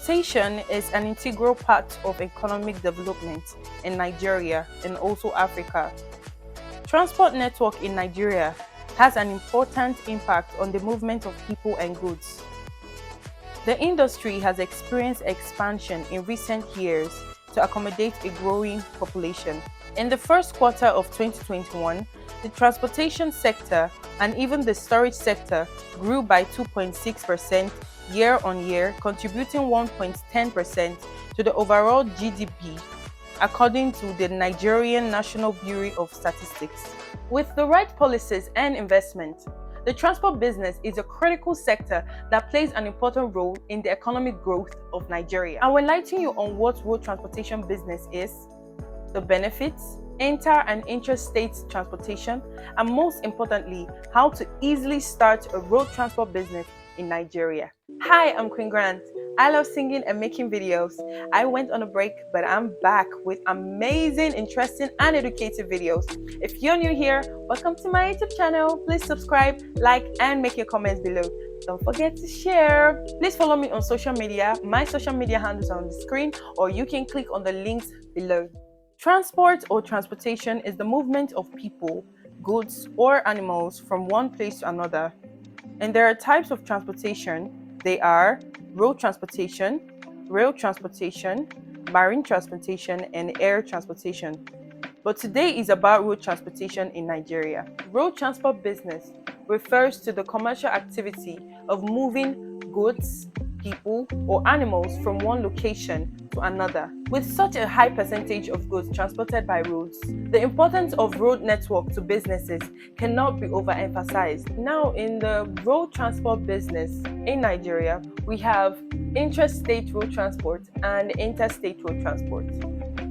Transportation is an integral part of economic development in Nigeria and also Africa. Transport network in Nigeria has an important impact on the movement of people and goods. The industry has experienced expansion in recent years to accommodate a growing population. In the first quarter of 2021, the transportation sector and even the storage sector grew by 2.6% year-on-year, contributing 1.10% to the overall GDP, according to the Nigerian National Bureau of Statistics. With the right policies and investment, the transport business is a critical sector that plays an important role in the economic growth of Nigeria. I will enlighten you on what road transportation business is, the benefits, inter and interstate transportation, and most importantly, how to easily start a road transport business in Nigeria. Hi, I'm Queen Grant. I love singing and making videos. I went on a break, but I'm back with amazing, interesting, and educative videos. If you're new here, welcome to my YouTube channel. Please subscribe, like, and make your comments below. Don't forget to share. Please follow me on social media. My social media handles are on the screen, or you can click on the links below. Transport or transportation is the movement of people, goods, or animals from one place to another. And there are types of transportation. They are road transportation, rail transportation, marine transportation, and air transportation. But today is about road transportation in Nigeria. Road transport business refers to the commercial activity of moving goods, people, or animals from one location to another. With such a high percentage of goods transported by roads, the importance of road network to businesses cannot be overemphasized. Now, in the road transport business in Nigeria, we have intrastate road transport and interstate road transport.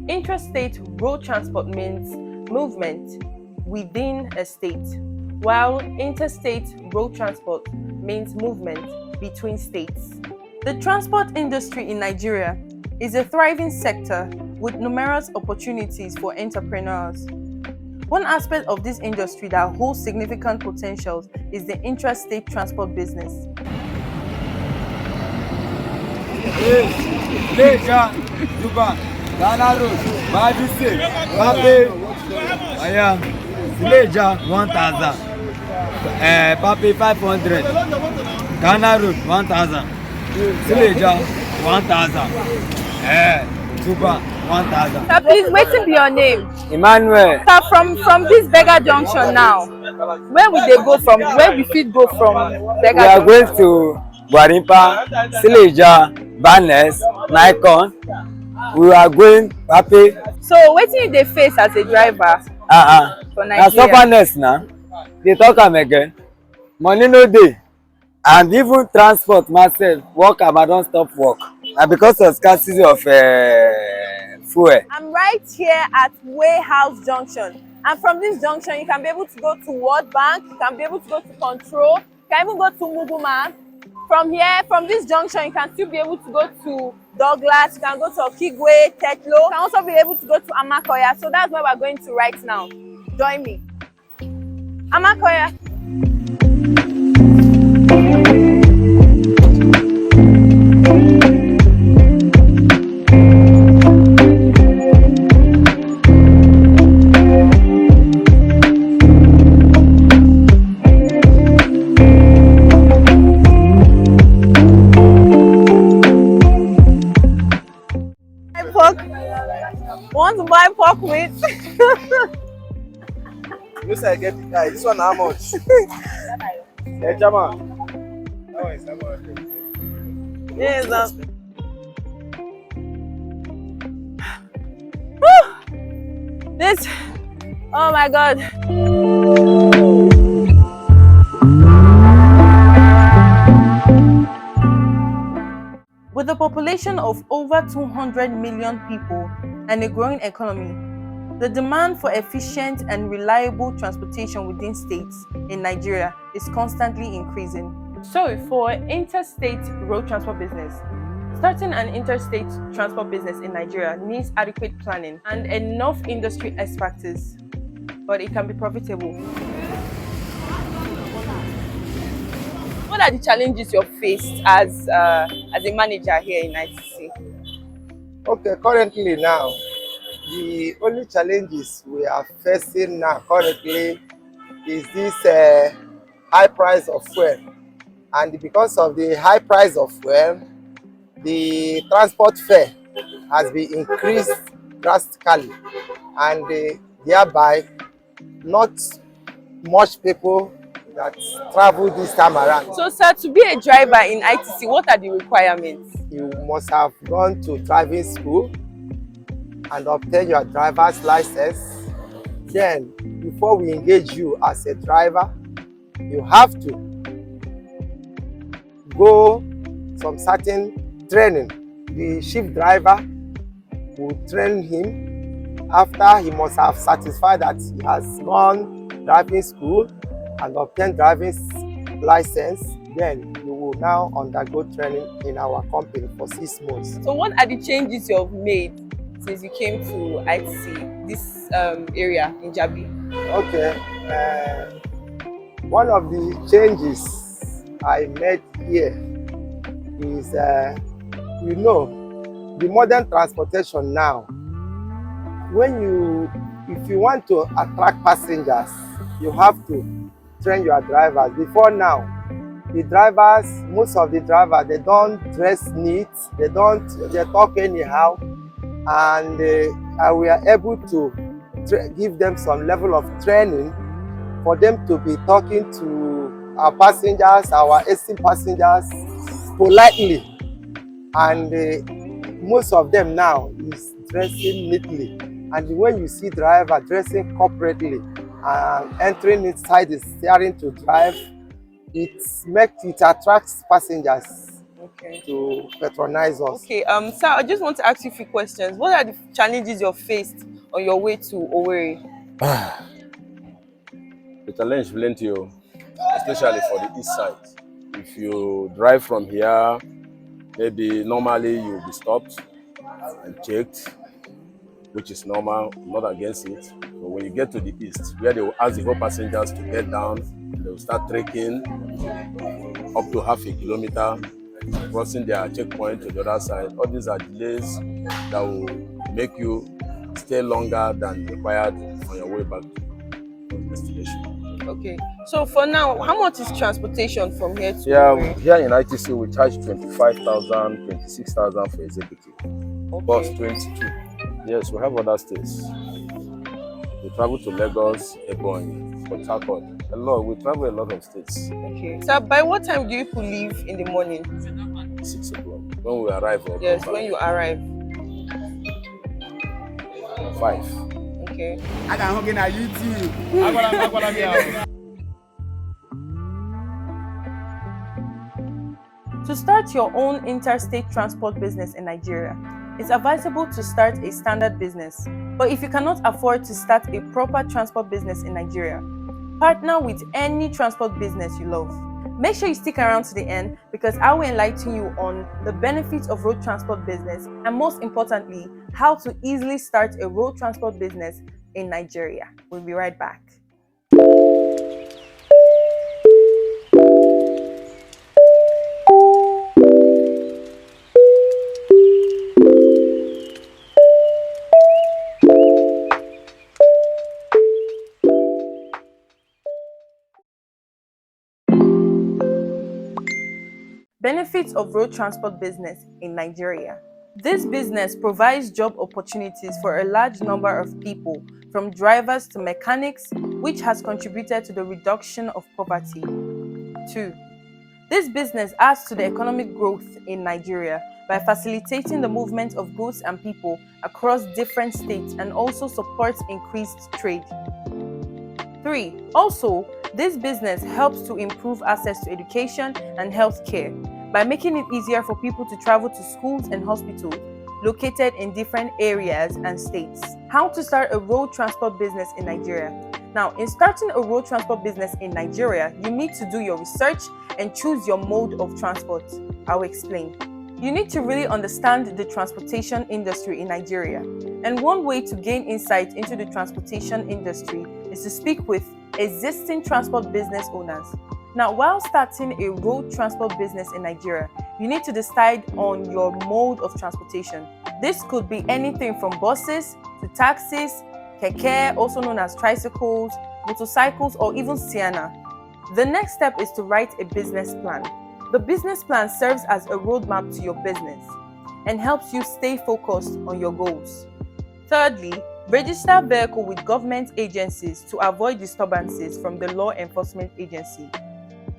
Intrastate road transport means movement within a state, while interstate road transport means movement between states. The transport industry in Nigeria is a thriving sector with numerous opportunities for entrepreneurs. One aspect of this industry that holds significant potential is the intrastate transport business. Ghana Road, Badise, Pape, 1000, Pape 500, Ghana Road 1000, Sileja 1000, Juba 1000. Sir, please, wetin be your name? Emmanuel. Sir, from this beggar junction now, where will they go from? Where we fit go from beggar We are junction? going to Gwarimpa, Sileja, Banes, Nikon. We are going Pape. So wetin you dey face as a driver for Na Nigeria? sufferness na. Dey talk am again. Money no dey. And even transport myself, work am I don stop work. Na because of scarcity of fuel. I'm right here at Warehouse Junction, and from this junction you can be able to go to World Bank, you can be able to go to Control, you can even go to Muguma. From here, from this junction, you can still be able to go to Douglas, you can go to Okigwe, Tetlo, you can also be able to go to Amakoya. So that's where we're going to right now. Join me. Amakoya. Want to buy pork meat? Yes, I get it. This one how much? Yeah, Jama. Yes, this. Oh my God. With a population of over 200 million people and a growing economy, the demand for efficient and reliable transportation within states in Nigeria is constantly increasing. So, for interstate road transport business, starting an interstate transport business in Nigeria needs adequate planning and enough industry expertise, but it can be profitable. what are the challenges you faced as a manager here in ITC? Okay, currently now, the only challenges we are facing now currently is this high price of fuel. And because of the high price of fuel, the transport fare has been increased drastically, and thereby not much people that travel this time around. So, sir, to be a driver in ITC, what are the requirements? You must have gone to driving school and obtain your driver's license. Then, before we engage you as a driver, you have to go some certain training. The shift driver will train him after he must have satisfied that he has gone driving school and obtained driving license. Then you will now undergo training in our company for 6 months. So, what are the changes you have made since you came to ITC, this area in Jabi? Okay, one of the changes I made here is, you know, the modern transportation now. If you want to attract passengers, you have to train your drivers. Before now, most of the drivers, they don't dress neat, they talk anyhow, and we are able to give them some level of training for them to be talking to our passengers, our esteemed passengers, politely. And most of them now is dressing neatly. And when you see driver dressing corporately and entering inside the steering to drive, it attracts passengers to patronize us. Okay, sir, I just want to ask you a few questions. What are the challenges you faced on your way to Owerri? The challenge plenty, especially for the east side. If you drive from here, maybe normally you'll be stopped and checked, which is normal, I'm not against it. But when you get to the east, where they will ask the whole passengers to get down, they will start trekking up to half a kilometer, crossing their checkpoint to the other side. All these are delays that will make you stay longer than required on your way back to your destination. Okay, so for now, how much is transportation from here to Owerri? Here in ITC, we charge 25,000, 26,000 for executive. Okay. Bus 22. Yes, we have other states. We travel to Lagos, Ebonyi, Port Harcourt. We travel a lot of states. Okay. So by what time do you leave in the morning? 6 o'clock. When we arrive. Yes, when you arrive. 5. Okay. I can hug in a YouTube. To start your own interstate transport business in Nigeria, it's advisable to start a standard business. But if you cannot afford to start a proper transport business in Nigeria, partner with any transport business you love. Make sure you stick around to the end because I will enlighten you on the benefits of road transport business and most importantly, how to easily start a road transport business in Nigeria. We'll be right back. Benefits of road transport business in Nigeria. This business provides job opportunities for a large number of people, from drivers to mechanics, which has contributed to the reduction of poverty. 2. This business adds to the economic growth in Nigeria by facilitating the movement of goods and people across different states and also supports increased trade. 3. Also, this business helps to improve access to education and healthcare by making it easier for people to travel to schools and hospitals located in different areas and states. How to start a road transport business in Nigeria? Now, in starting a road transport business in Nigeria, you need to do your research and choose your mode of transport. I'll explain. You need to really understand the transportation industry in Nigeria. And one way to gain insight into the transportation industry is to speak with existing transport business owners. Now, while starting a road transport business in Nigeria, you need to decide on your mode of transportation. This could be anything from buses to taxis, keke, also known as tricycles, motorcycles, or even Sienna. The next step is to write a business plan. The business plan serves as a roadmap to your business and helps you stay focused on your goals. Thirdly, register vehicle with government agencies to avoid disturbances from the law enforcement agency.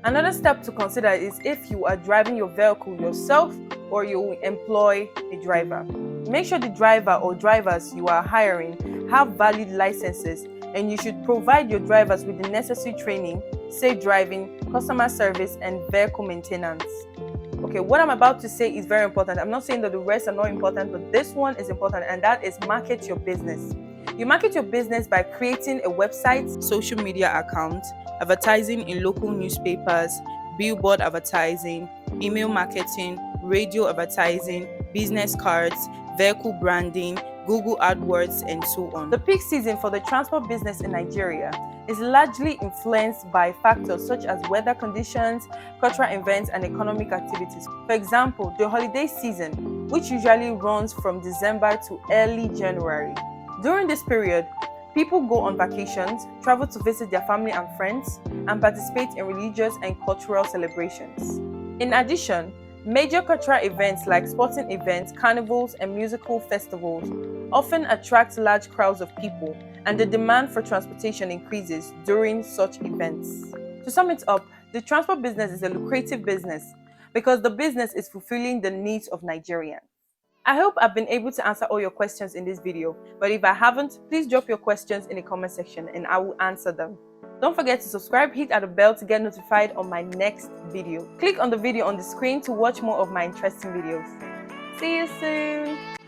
Another step to consider is if you are driving your vehicle yourself or you will employ a driver. Make sure the driver or drivers you are hiring have valid licenses, and you should provide your drivers with the necessary training, safe driving, customer service, and vehicle maintenance. Okay, what I'm about to say is very important. I'm not saying that the rest are not important, but this one is important, and that is market your business. You market your business by creating a website, social media account, advertising in local newspapers, billboard advertising, email marketing, radio advertising, business cards, vehicle branding, Google AdWords, and so on. The peak season for the transport business in Nigeria is largely influenced by factors such as weather conditions, cultural events, and economic activities. For example, the holiday season, which usually runs from December to early January. During this period, people go on vacations, travel to visit their family and friends, and participate in religious and cultural celebrations. In addition, major cultural events like sporting events, carnivals, and musical festivals often attract large crowds of people, and the demand for transportation increases during such events. To sum it up, the transport business is a lucrative business because the business is fulfilling the needs of Nigerians. I hope I've been able to answer all your questions in this video, but if I haven't, please drop your questions in the comment section and I will answer them. Don't forget to subscribe, hit the bell to get notified on my next video. Click on the video on the screen to watch more of my interesting videos. See you soon!